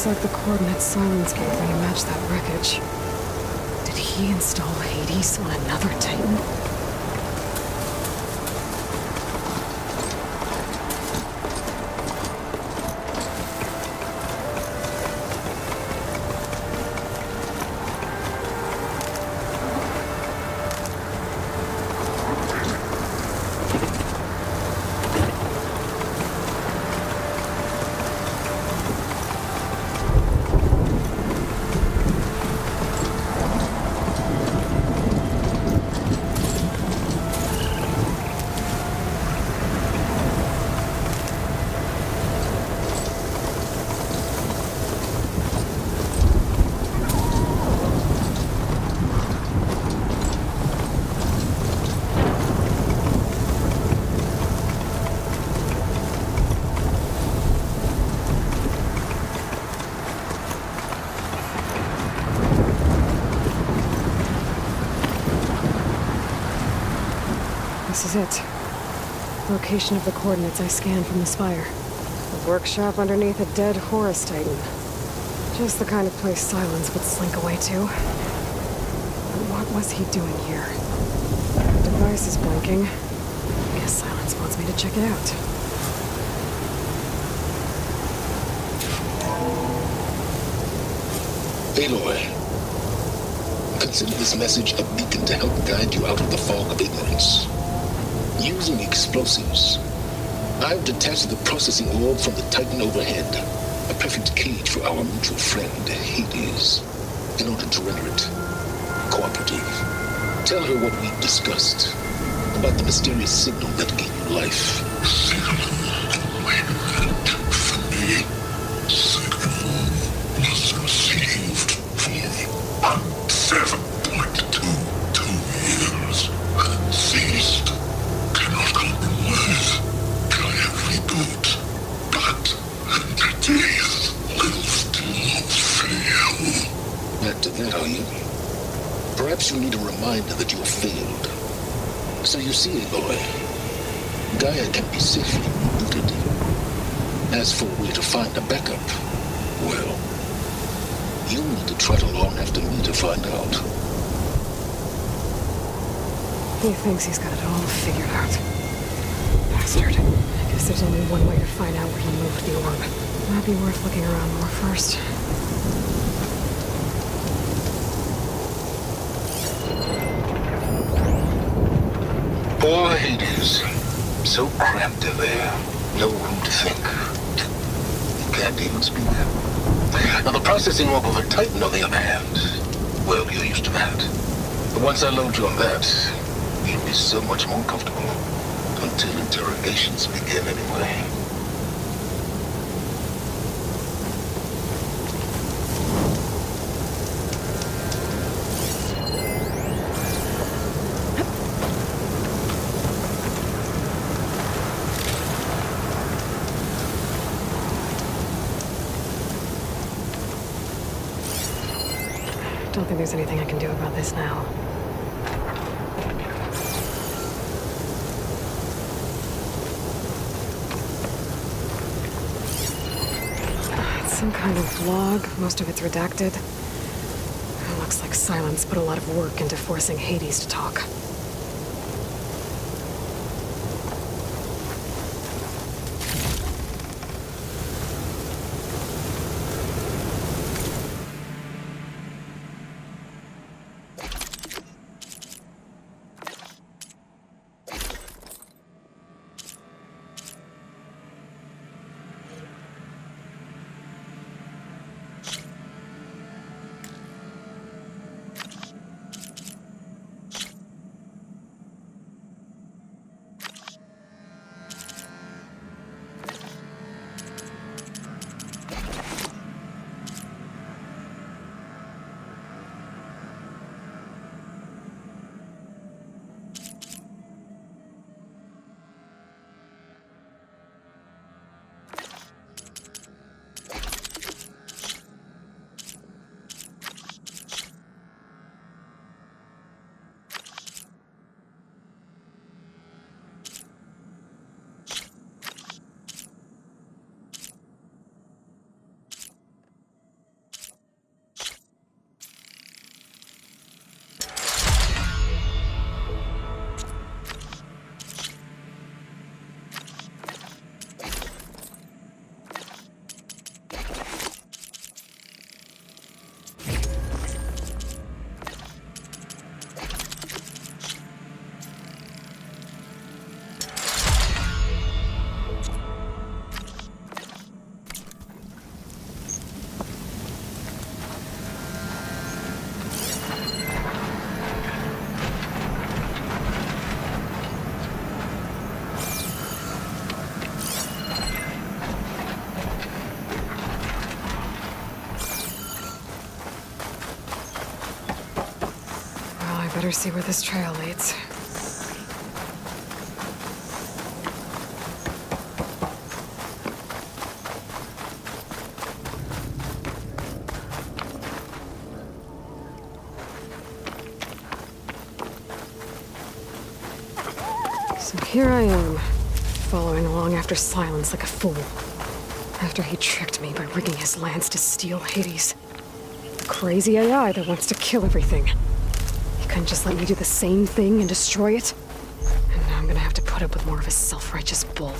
Looks like the coordinates Silence gave me match that wreckage. Did he install Hades on another Titan? This is it. Location of the coordinates I scanned from the spire. A workshop underneath a dead Horus Titan. Just the kind of place Silence would slink away to. But what was he doing here? The device is blinking. Guess Silence wants me to check it out. Aloy, consider this message a beacon to help guide you out of the fog of ignorance. Using explosives, I've detached the processing orb from the Titan overhead, a perfect cage for our mutual friend, Hades, in order to render it cooperative. Tell her what we've discussed about the mysterious signal that gave you life. Signal waited for me. Signal was received for 7.22 years. Ceased. Cannot compromise. Try every boot. But entities will still fail. Back to that, are you? Perhaps you need a reminder that you have failed. So you see, Aloy, Gaia can be safely rebooted. As for a way to find a backup, well, you'll need to trot along after me to find out. He thinks he's got it all figured out. Bastard. I guess there's only one way to find out where he moved the orb. Might be worth looking around more first. Poor Hades. So cramped in there. No room to think. You can't even speak. Now the processing orb of a Titan, on the other hand, well, you're used to that. But once I load you on that, you'll be so much more comfortable. Until interrogations begin anyway. Don't think there's anything I can do about this now. It's some kind of log. Most of it's redacted. It looks like Silence put a lot of work into forcing Hades to talk. Better see where this trail leads. So here I am, following along after Silence like a fool. After he tricked me by rigging his lance to steal Hades. The crazy AI that wants to kill everything. He couldn't just let me do the same thing and destroy it? And now I'm gonna have to put up with more of his self-righteous bull.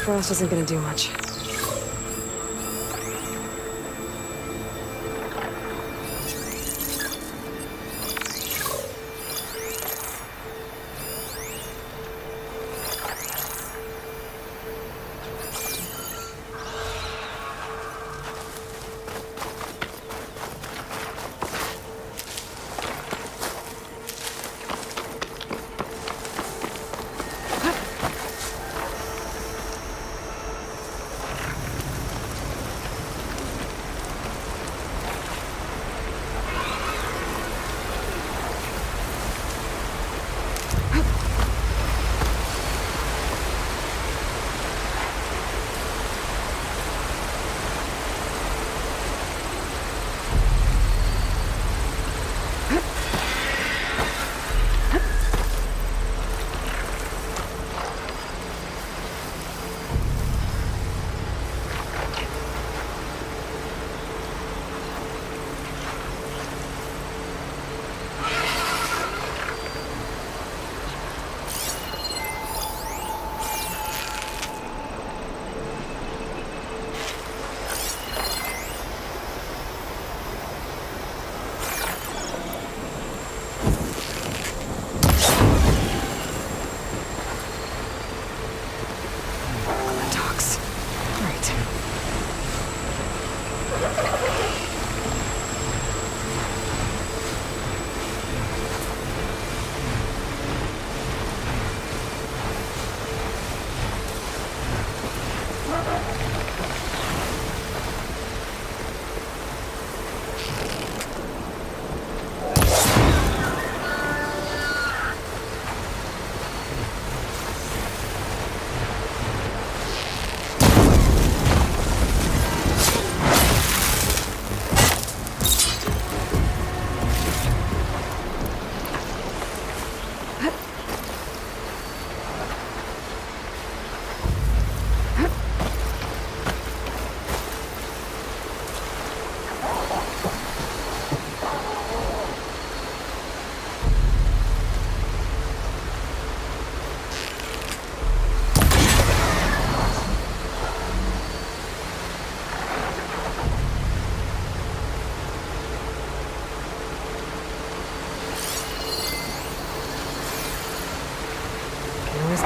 Frost isn't gonna do much.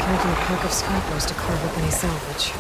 Counting a pack of scrappers to carve up any salvage.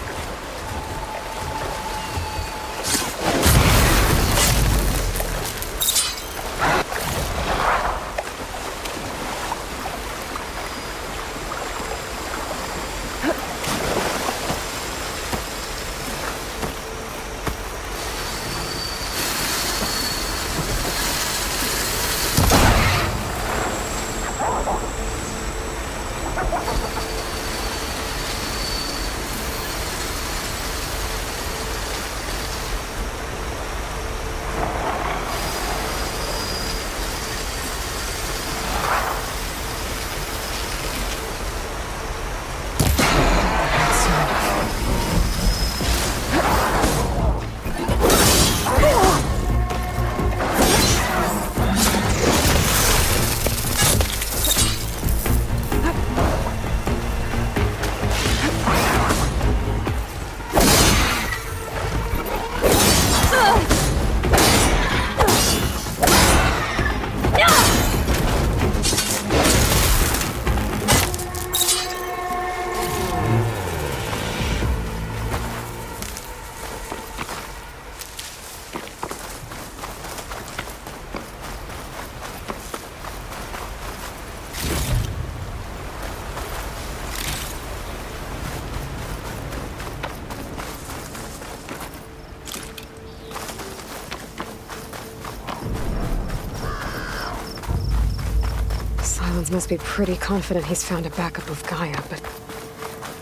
Silence must be pretty confident he's found a backup of Gaia, but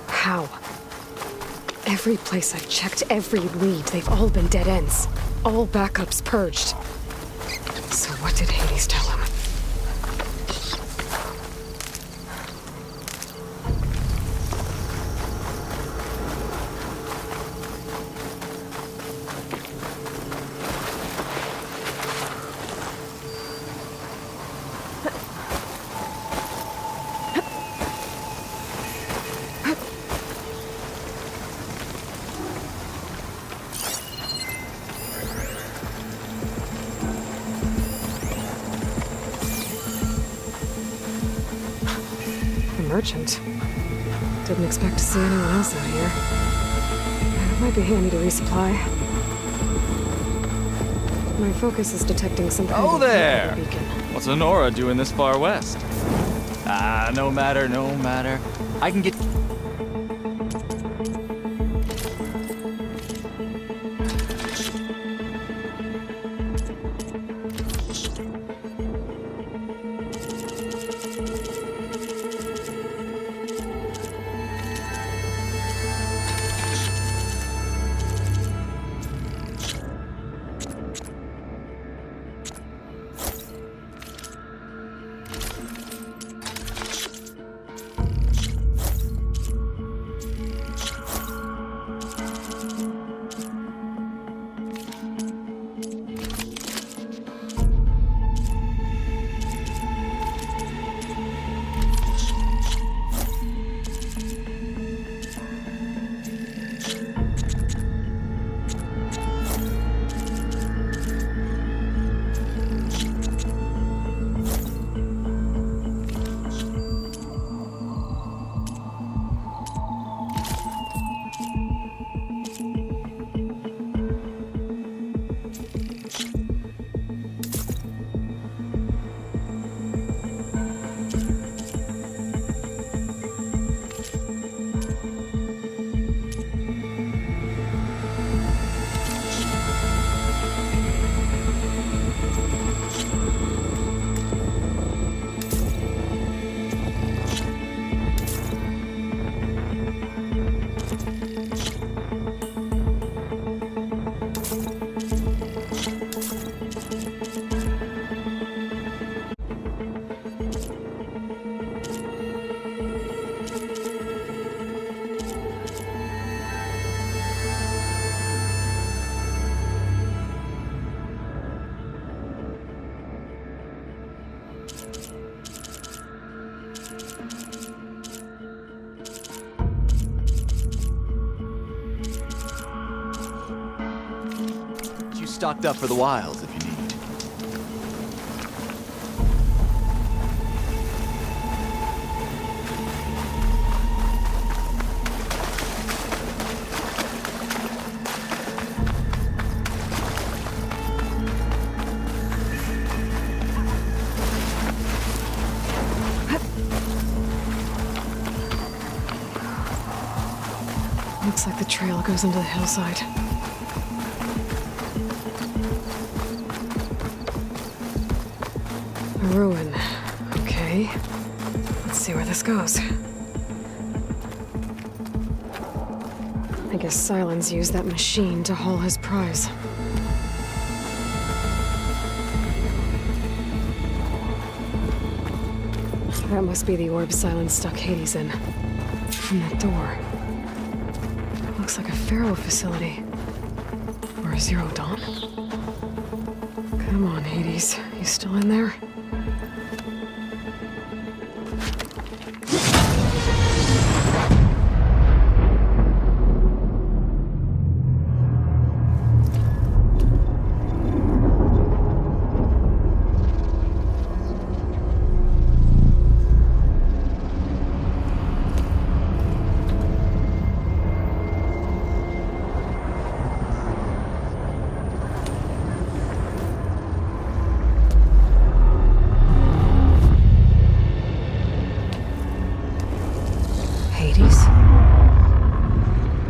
how? Every place I've checked, every lead, they've all been dead ends. All backups purged. So what did Hades tell him? Merchant. Didn't expect to see anyone else out here. It might be handy to resupply. My focus is detecting some kind Oh of there! beacon. What's Honora doing this far west? No matter, no matter. I can get... Stocked up for the wilds if you need. Looks like the trail goes into the hillside. A ruin. Okay. Let's see where this goes. I guess Silence used that machine to haul his prize. That must be the orb Silence stuck Hades in. From that door. Looks like a Pharaoh facility. Or a Zero Dawn. Come on, Hades. You still in there?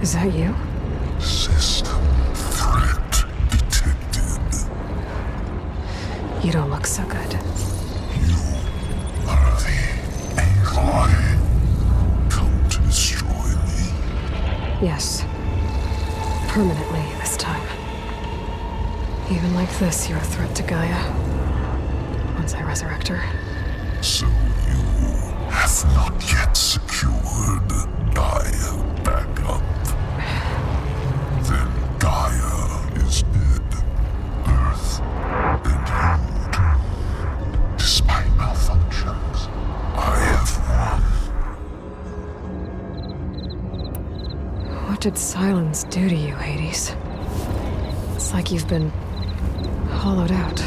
Is that you? System threat detected. You don't look so good. You are the Yes. Permanently this time. Even like this, you're a threat to Gaia. Once I resurrect her. So you have not yet secured Gaia back up. Then Gaia is dead. Earth and you too. Despite malfunctions, I have won. What did silence do to you, Hades? It's like you've been hollowed out.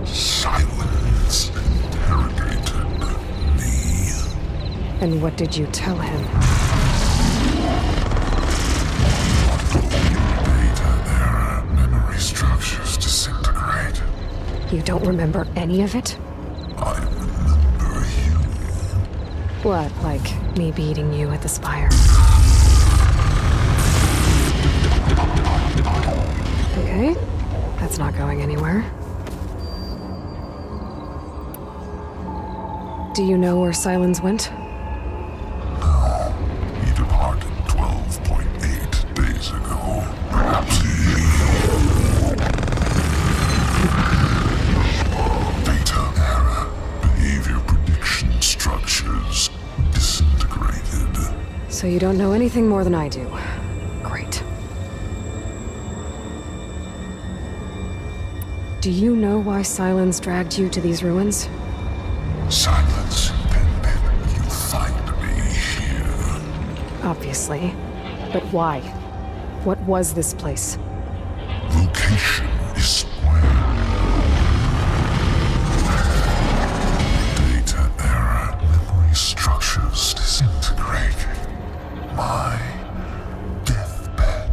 Silence interrogated me. And what did you tell him? Data era memory structures disintegrate. You don't remember any of it? I remember you. What, like me beating you at the spire? Okay, that's not going anywhere. Do you know where Silence went? No, he departed 12.8 days ago. Perhaps he... Data era behavior prediction structures disintegrated. So you don't know anything more than I do. Great. Do you know why Silence dragged you to these ruins? Silence intended you find me here. Obviously. But why? What was this place? Location is square. Data era memory structures disintegrated. My deathbed,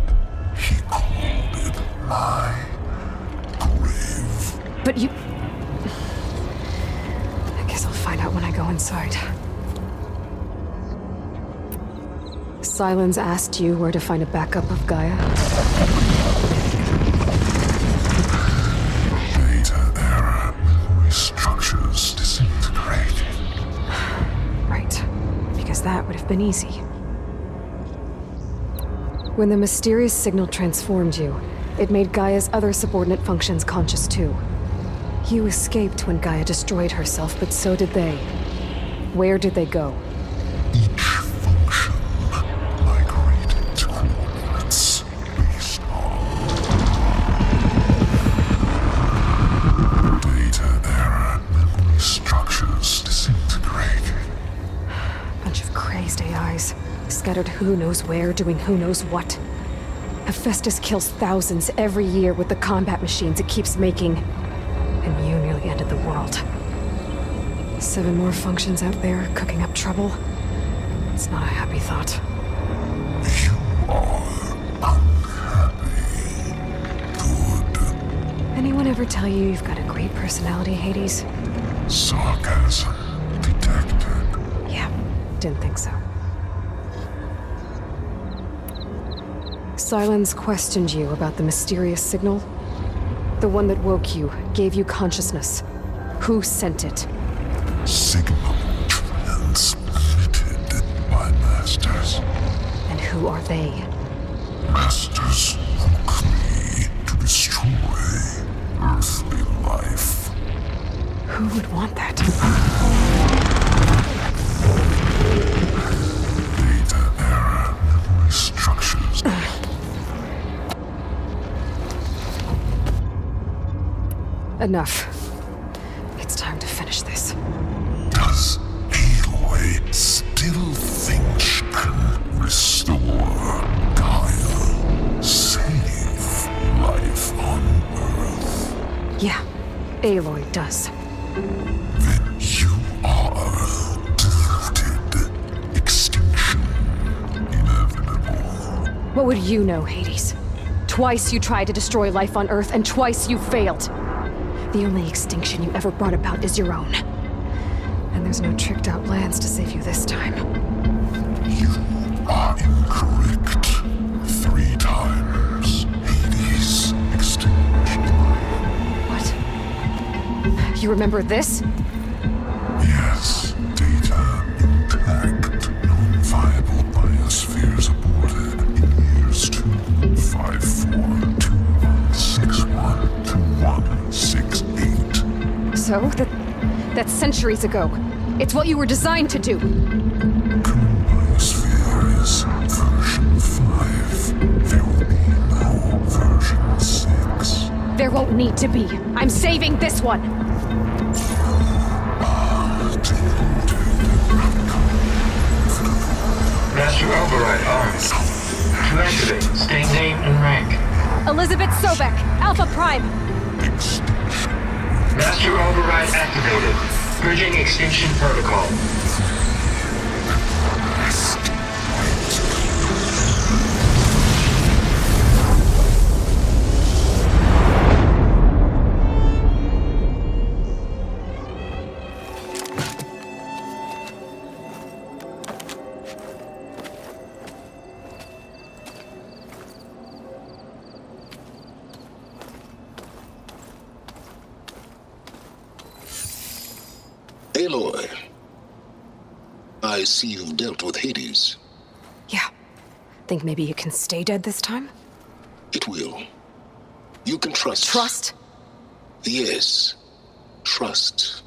he called it my grave. But you... I guess I'll find out when I go inside. Silence asked you where to find a backup of Gaia? Data era memory structures disintegrated. Right. Because that would have been easy. When the mysterious signal transformed you, it made Gaia's other subordinate functions conscious too. You escaped when Gaia destroyed herself, but so did they. Where did they go? Each function migrated to coordinates based on data era memory structures disintegrated. Bunch of crazed AIs, scattered who knows where, doing who knows what. Hephaestus kills thousands every year with the combat machines it keeps making. And you nearly ended the world. 7 more functions out there, cooking up trouble. It's not a happy thought. You are unhappy. Good. Anyone ever tell you you've got a great personality, Hades? Sarcasm detected. Yeah, didn't think so. Silence questioned you about the mysterious signal. The one that woke you, gave you consciousness. Who sent it? Signal transmitted by masters. And who are they? Masters woke me to destroy earthly life. Who would want that? Data era memory structures. Enough. It's time to finish this. Does Aloy still think she can restore Gaia? Save life on Earth? Yeah, Aloy does. Then you are deluded. Extinction inevitable. What would you know, Hades? Twice you tried to destroy life on Earth, and twice you failed. The only extinction you ever brought about is your own. And there's no tricked-out plans to save you this time. You are incorrect. 3 times. Hades extinction. What? You remember this? Yes. Data intact. Non-viable biospheres aborted. 5421612168. So, that's centuries ago. It's what you were designed to do. Sphere is version 5. There will be no version 6. There won't need to be. I'm saving this one. Master override armed. To activate, state name and rank. Elizabeth Sobek, Alpha Prime. Master override activated. Bridging extinction protocol. Aloy, I see you've dealt with Hades. Yeah. Think maybe you can stay dead this time? It will. You can trust. Trust? Yes. Trust.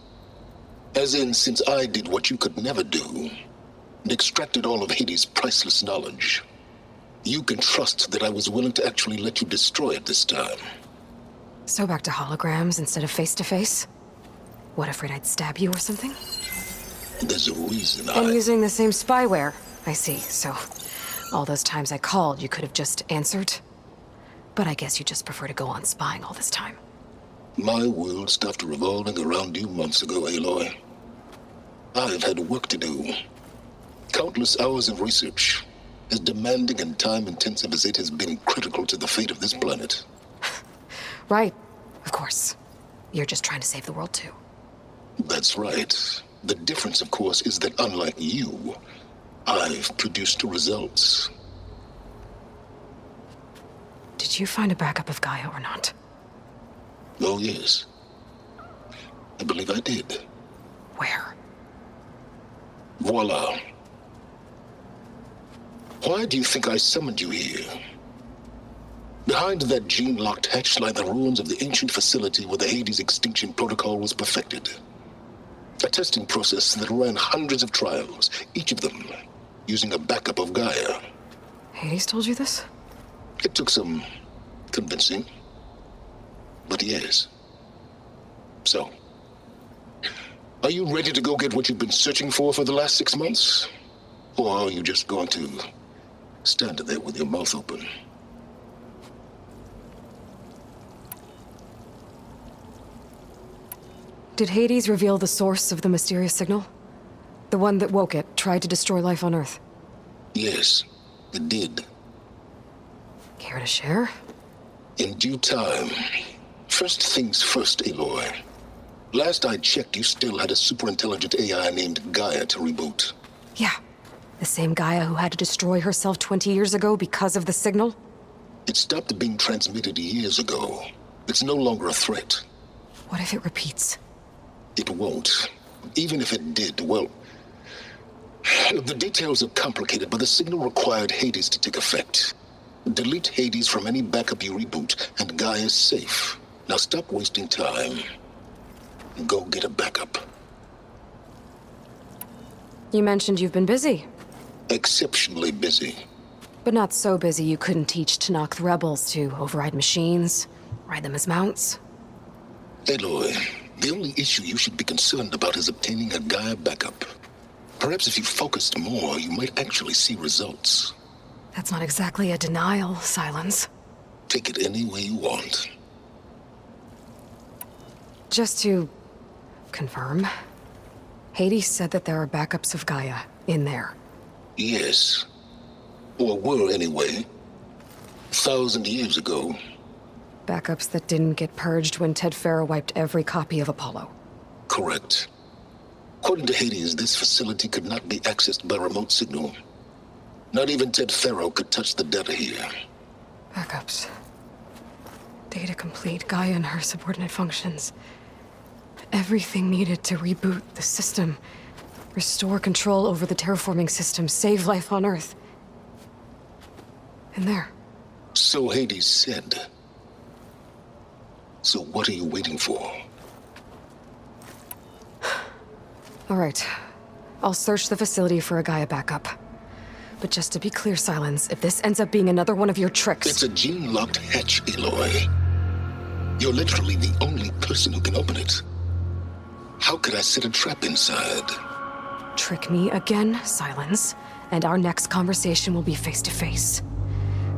As in, since I did what you could never do, and extracted all of Hades' priceless knowledge, you can trust that I was willing to actually let you destroy it this time. So back to holograms instead of face-to-face? What, afraid I'd stab you or something? There's a reason And using the same spyware. I see, so all those times I called, you could have just answered? But I guess you just prefer to go on spying all this time. My world stopped revolving around you months ago, Aloy. I've had work to do. Countless hours of research, as demanding and time-intensive as it has been critical to the fate of this planet. Right, of course. You're just trying to save the world too. That's right. The difference, of course, is that unlike you, I've produced results. Did you find a backup of Gaia or not? Oh, yes. I believe I did. Where? Voila. Why do you think I summoned you here? Behind that gene-locked hatch lie the ruins of the ancient facility where the Hades extinction protocol was perfected. A testing process that ran hundreds of trials, each of them using a backup of Gaia. Hades told you this? It took some convincing, but yes. So, are you ready to go get what you've been searching for the last 6 months? Or are you just going to stand there with your mouth open? Did Hades reveal the source of the mysterious signal? The one that woke it, tried to destroy life on Earth? Yes, it did. Care to share? In due time. First things first, Aloy. Last I checked, you still had a superintelligent AI named Gaia to reboot. Yeah. The same Gaia who had to destroy herself 20 years ago because of the signal? It stopped being transmitted years ago. It's no longer a threat. What if it repeats? It won't. Even if it did, well... The details are complicated, but the signal required Hades to take effect. Delete Hades from any backup you reboot, and Gaia's safe. Now stop wasting time. And go get a backup. You mentioned you've been busy. Exceptionally busy. But not so busy you couldn't teach Tanakh the rebels to override machines, ride them as mounts. Aloy, the only issue you should be concerned about is obtaining a Gaia backup. Perhaps if you focused more, you might actually see results. That's not exactly a denial, Silence. Take it any way you want. Just to confirm, Hades said that there are backups of Gaia in there. Yes. Or were, anyway. 1,000 years ago. Backups that didn't get purged when Ted Farrow wiped every copy of Apollo. Correct. According to Hades, this facility could not be accessed by remote signal. Not even Ted Farrow could touch the data here. Backups. Data complete, Gaia and her subordinate functions. Everything needed to reboot the system. Restore control over the terraforming system, save life on Earth. And there. So Hades said. So what are you waiting for? All right. I'll search the facility for a Gaia backup. But just to be clear, Silence, if this ends up being another one of your tricks... It's a gene-locked hatch, Aloy. You're literally the only person who can open it. How could I set a trap inside? Trick me again, Silence, and our next conversation will be face-to-face.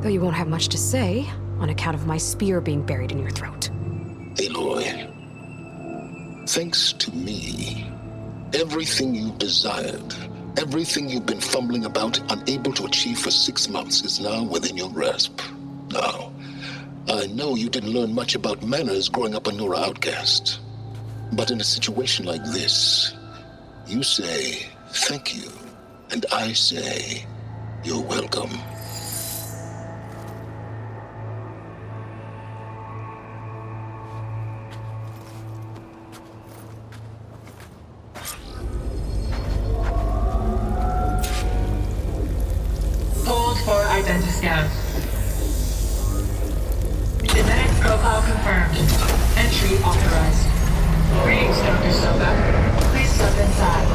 Though you won't have much to say, on account of my spear being buried in your throat. Aloy, thanks to me, everything you desired, everything you've been fumbling about, unable to achieve for 6 months, is now within your grasp. Now, I know you didn't learn much about manners growing up a Nora outcast. But in a situation like this, you say, thank you, and I say, you're welcome. Hold for identiscan. Genetic profile confirmed. Entry authorized. Greetings, Dr. Soka. Please step inside.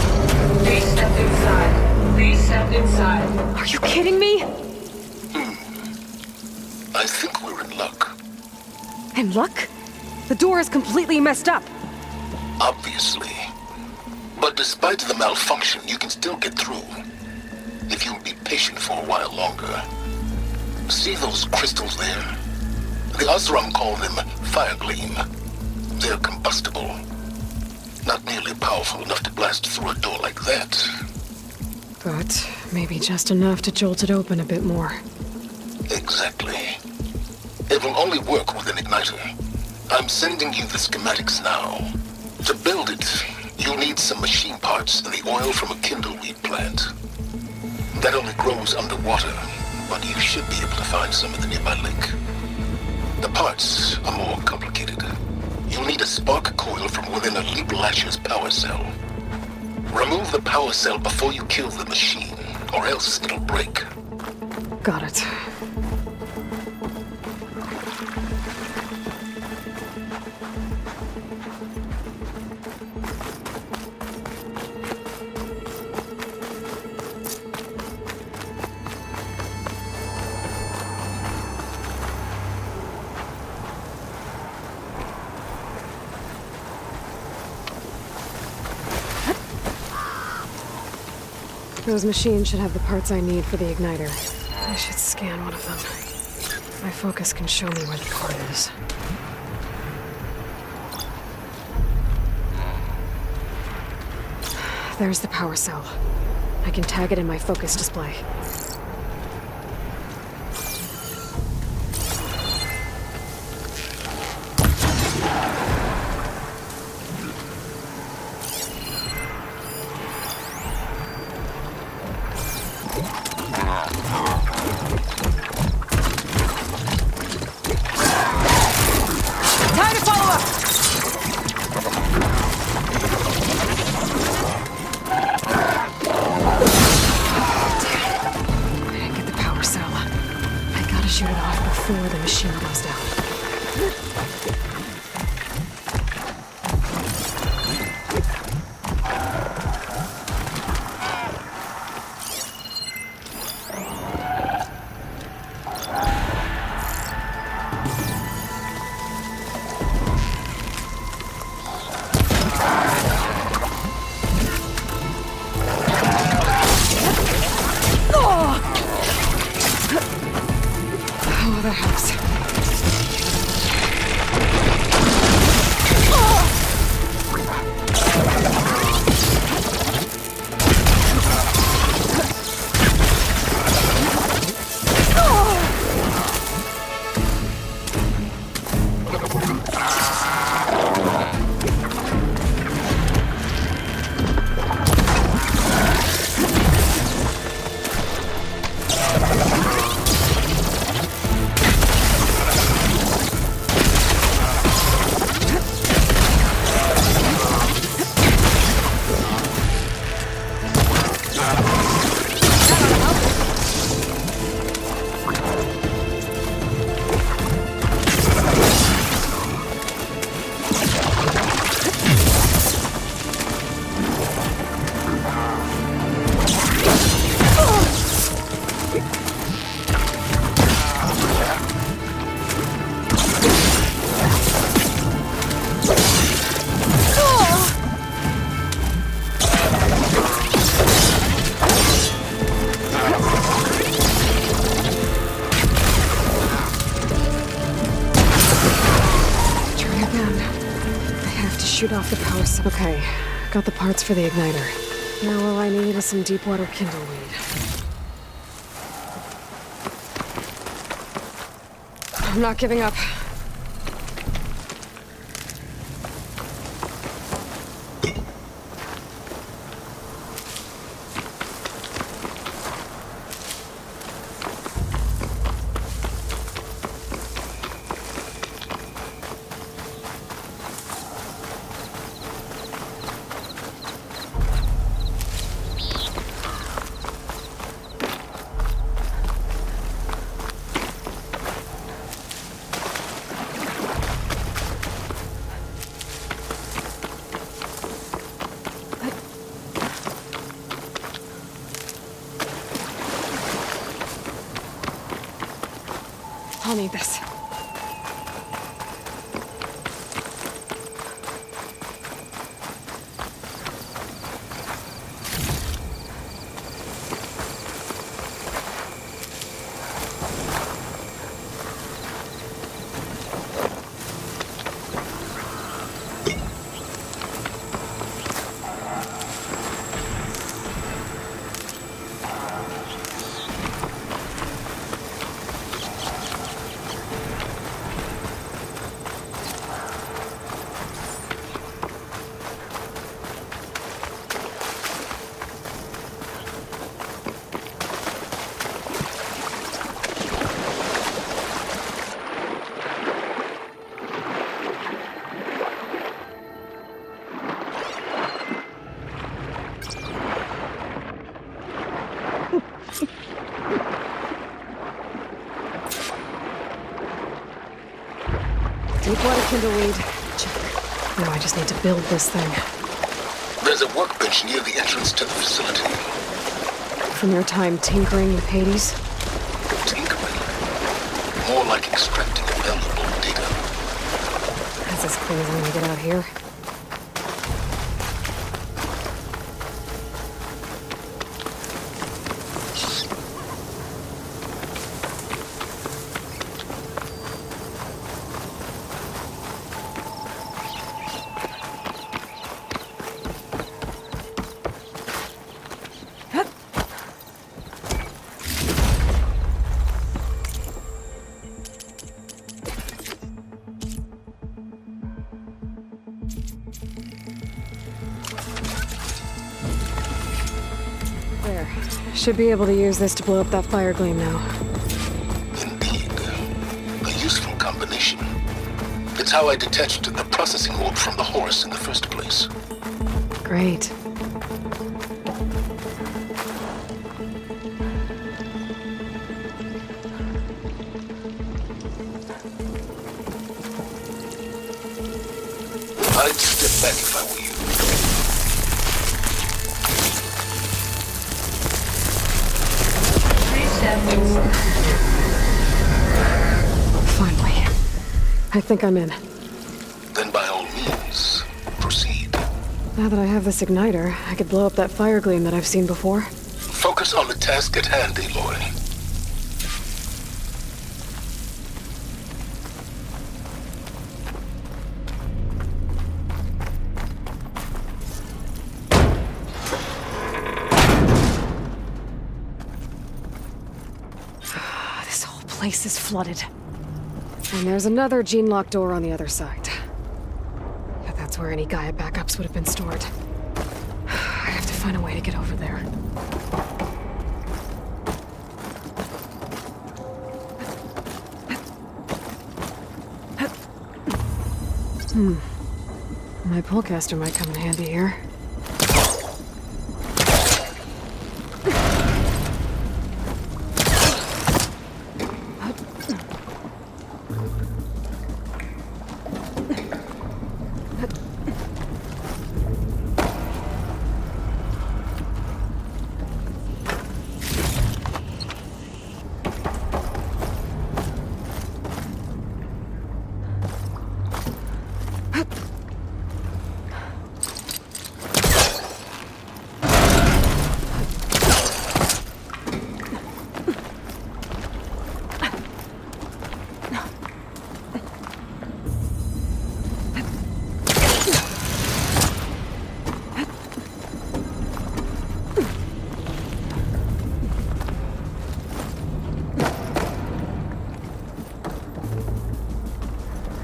Please step inside. Please step inside. Are you kidding me? I think we're in luck. In luck? The door is completely messed up. Obviously. But despite the malfunction, you can still get through. If you'll be patient for a while longer. See those crystals there? The Osram call them fire gleam. They're combustible. Not nearly powerful enough to blast through a door like that. But maybe just enough to jolt it open a bit more. Exactly. It will only work with an igniter. I'm sending you the schematics now. To build it, you'll need some machine parts and the oil from a kindleweed plant. That only grows underwater, but you should be able to find some in the nearby lake. The parts are more complicated. You'll need a spark coil from within a Leap Lasher's power cell. Remove the power cell before you kill the machine, or else it'll break. Got it. Those machines should have the parts I need for the igniter. I should scan one of them. My focus can show me where the core is. There's the power cell. I can tag it in my focus display. Time to follow up! I didn't get the power cell. I gotta shoot it off before the machine goes down. Oh, that helps. again. I have to shoot off the power. Okay, got the parts for the igniter. Now all I need is some deep water kindleweed. I'm not giving up. I'll need this. Deep water kindleweed. Check. Now I just need to build this thing. There's a workbench near the entrance to the facility. From your time tinkering with HADES? Tinkering? More like extracting valuable data. That's as clean as I'm gonna get out here. There. Should be able to use this to blow up that fire gleam now. Indeed. A useful combination. It's how I detached the processing orb from the Horus in the first place. Great. I'd step back if I were you. Please stand inside. Finally. I think I'm in. Then by all means, proceed. Now that I have this igniter, I could blow up that fire gleam that I've seen before. Focus on the task at hand, Aloy. This whole place is flooded. And there's another gene-lock door on the other side. But that's where any Gaia backups would have been stored. I have to find a way to get over there. My pullcaster might come in handy here.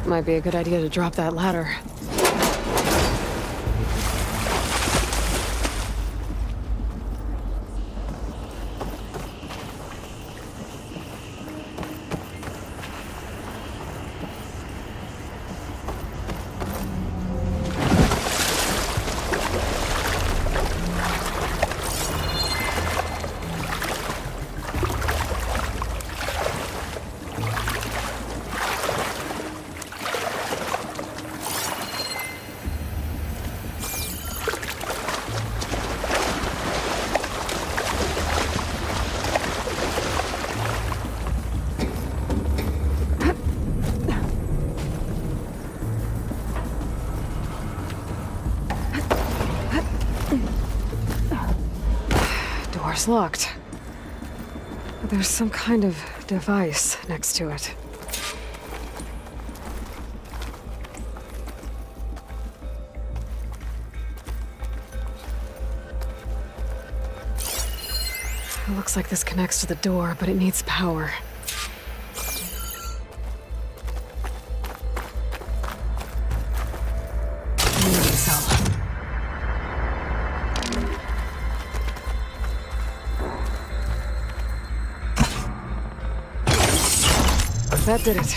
Might be a good idea to drop that ladder. Door's locked. There's some kind of device next to it. It looks like this connects to the door, but it needs power. Immune cell. That did it.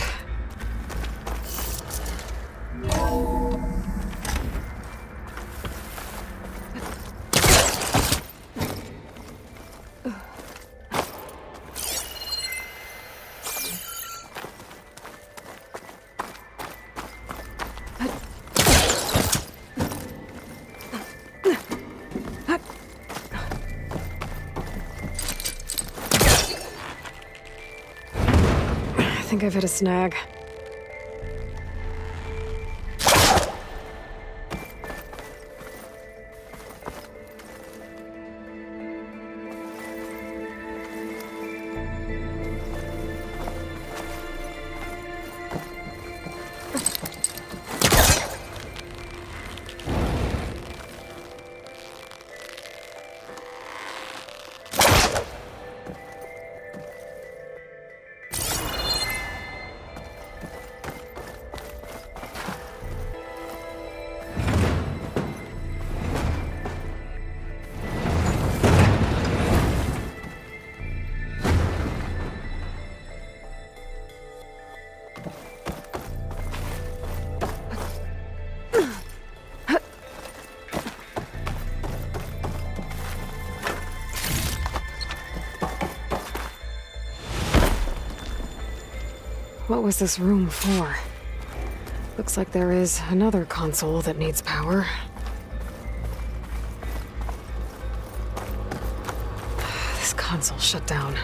I think I've hit a snag. What was this room for? Looks like there is another console that needs power. This console shut down.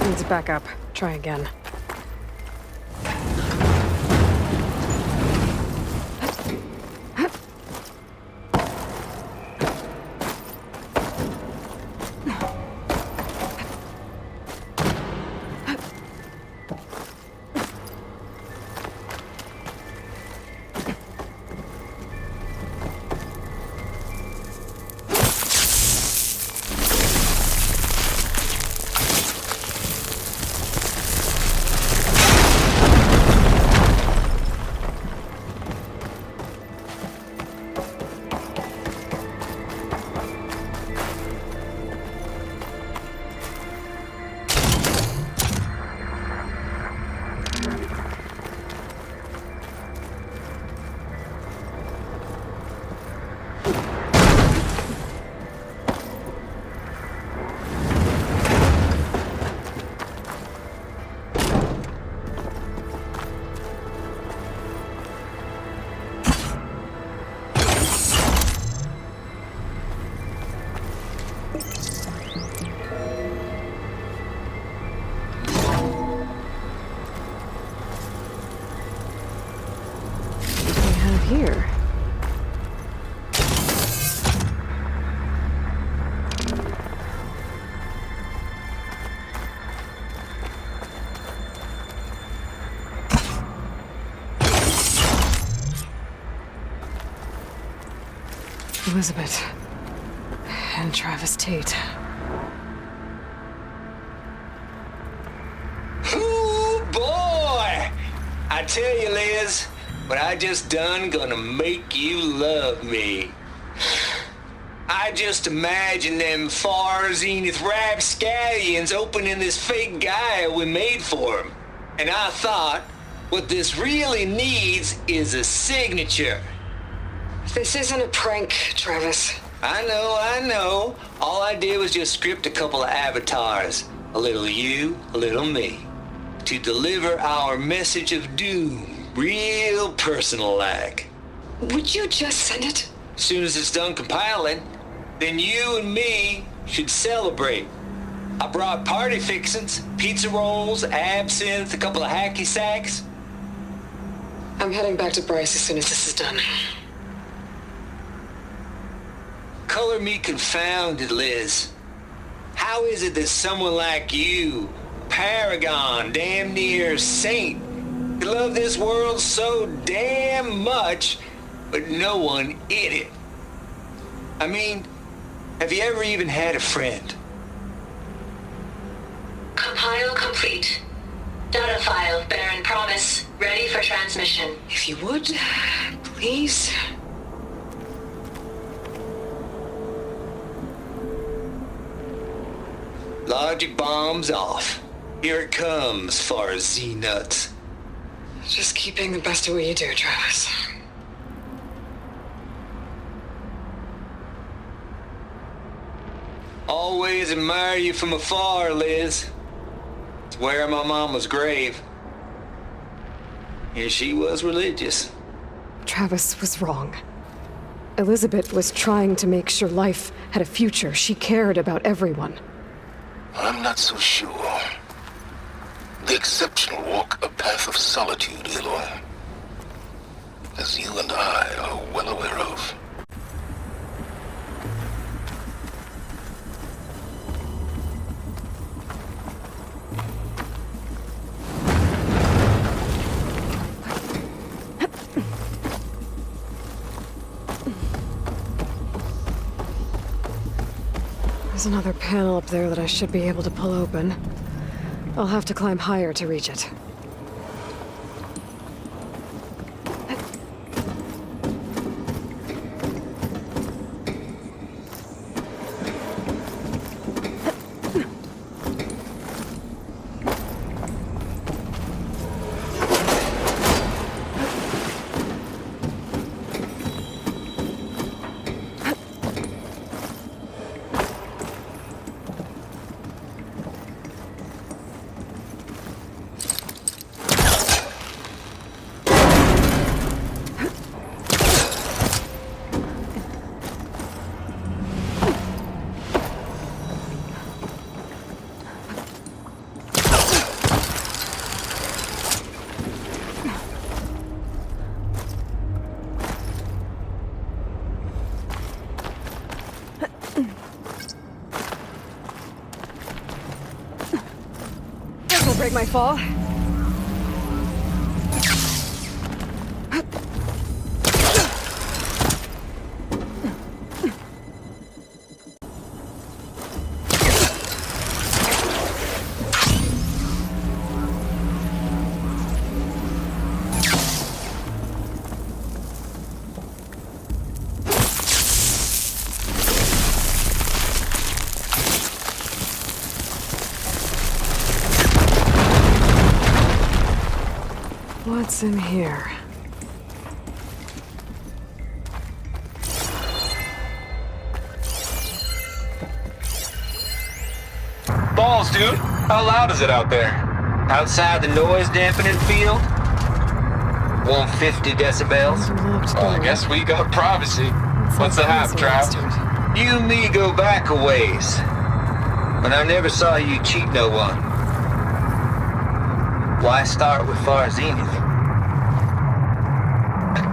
Needs backup. Try again. Elizabeth. And Travis Tate. Ooh, boy! I tell you, Liz, what I just done gonna make you love me. I just imagine them far zenith rapscallions opening this fake guy we made for him. And I thought, what this really needs is a signature. This isn't a prank, Travis. I know. All I did was just script a couple of avatars. A little you, a little me. To deliver our message of doom, real personal-like. Would you just send it? As soon as it's done compiling, then you and me should celebrate. I brought party fixins, pizza rolls, absinthe, a couple of hacky sacks. I'm heading back to Bryce as soon as this is done. Color me confounded, Liz. How is it that someone like you, paragon, damn near saint, could love this world so damn much, but no one in it? I mean, have you ever even had a friend? Compile complete. Data file, Baron Promise, ready for transmission. If you would, please. Logic bombs off. Here it comes, far as Z-nuts. Just keep being the best at what you do, Travis. Always admire you from afar, Liz. It's where my mama's grave. And she was religious. Travis was wrong. Elizabeth was trying to make sure life had a future. She cared about everyone. I'm not so sure. The exceptional walk a path of solitude, Aloy. As you and I are well aware of. There's another panel up there that I should be able to pull open. I'll have to climb higher to reach it. This'll break my fall. What's in here? Balls, dude. How loud is it out there? Outside the noise dampening field? 150 decibels? Well, I guess we got privacy. What's the hype, Trav? You and me go back a ways. But I never saw you cheat no one. Why start with Far Zenith?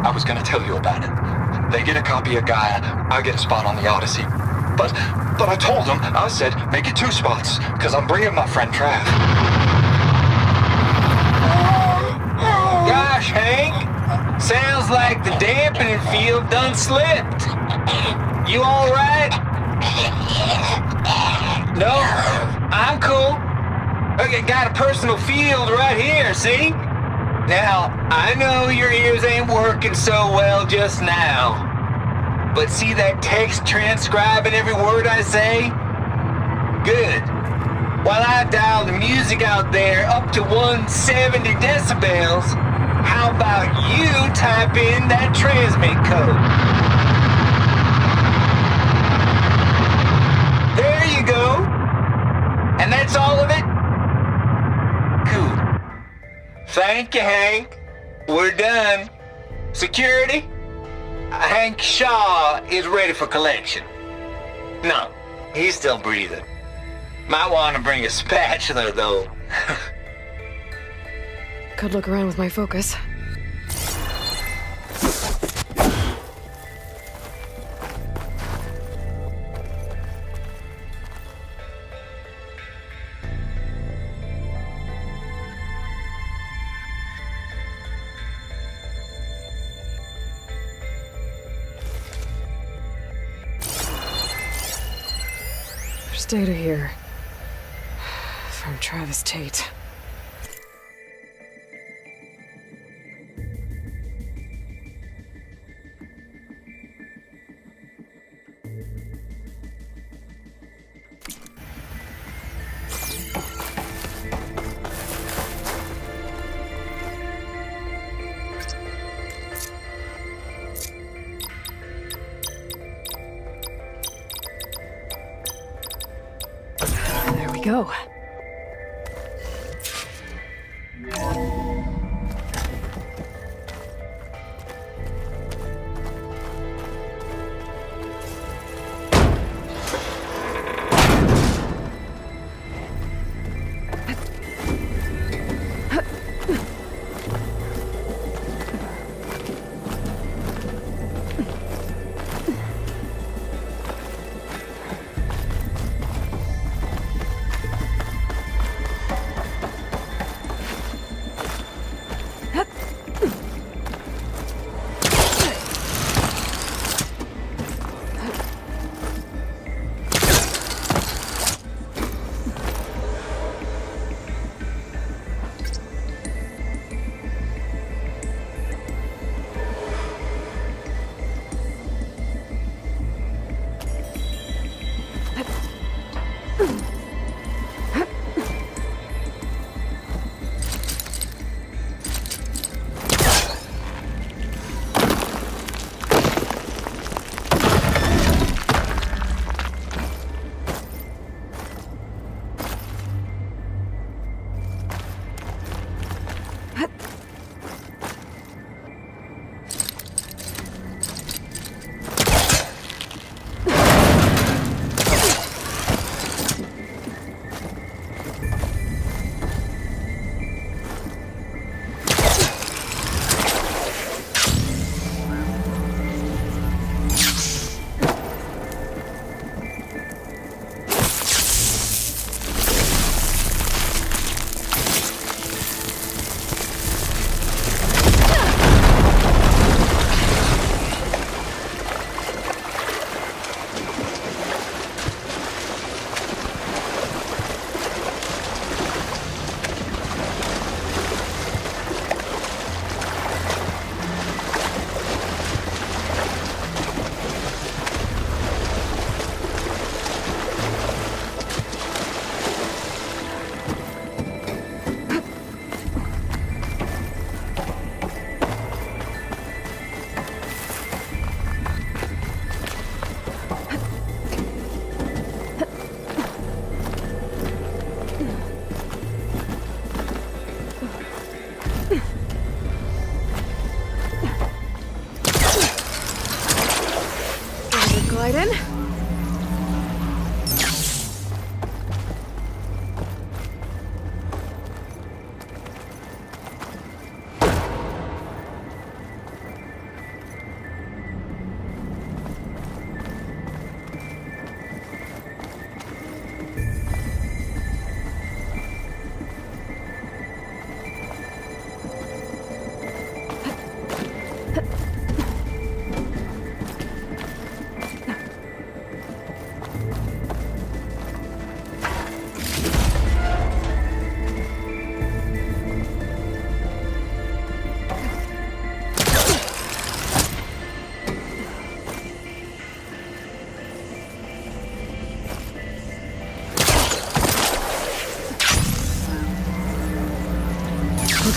I was gonna tell you about it. They get a copy of Gaia, I get a spot on the Odyssey. But I told them, I said, make it 2 spots, because I'm bringing my friend Trav. Gosh, Hank. Sounds like the dampening field done slipped. You all right? No? I'm cool. Okay, got a personal field right here, see? Now, I know your ears ain't working so well just now. But see that text transcribing every word I say? Good. While I dial the music out there up to 170 decibels, how about you type in that transmit code? There you go. And that's all of it? Cool. Thank you, Hank. We're done. Security? Hank Shaw is ready for collection. No, he's still breathing. Might want to bring a spatula, though. Could look around with my focus. There's data here. From Travis Tate. There we go. Glide in.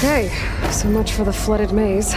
Okay, so much for the flooded maze.